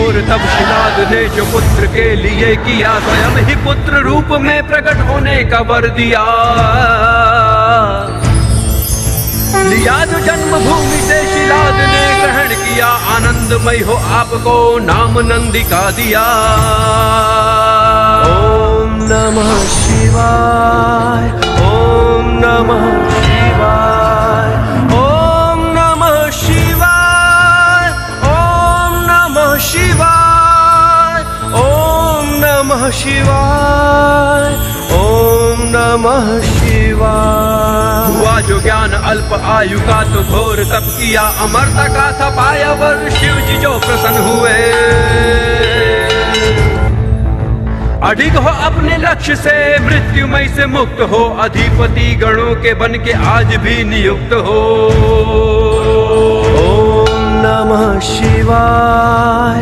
घोर तब शिलाद ने जो पुत्र के लिए किया, स्वयं ही पुत्र रूप में प्रकट होने का वर दिया। लिया जो जन्मभूमि से शिलाद ने ग्रहण किया, आनंदमय हो आपको नाम नंदिका दिया। ओम नमः शिवाय, ओम नमः शिवाय, ओम नमः शिवाय, ओम नमः शिवाय, ओम नमः शिवाय, ओम नमः शिवाय। हुआ जो ज्ञान अल्प आयु का तो घोर तप किया, अमरता का था पाया वर शिव जी जो प्रसन्न हुए। अडिग हो अपने लक्ष्य से, मृत्युमय से मुक्त हो, अधिपति गणों के बन के आज भी नियुक्त हो। ओम नमः शिवाय।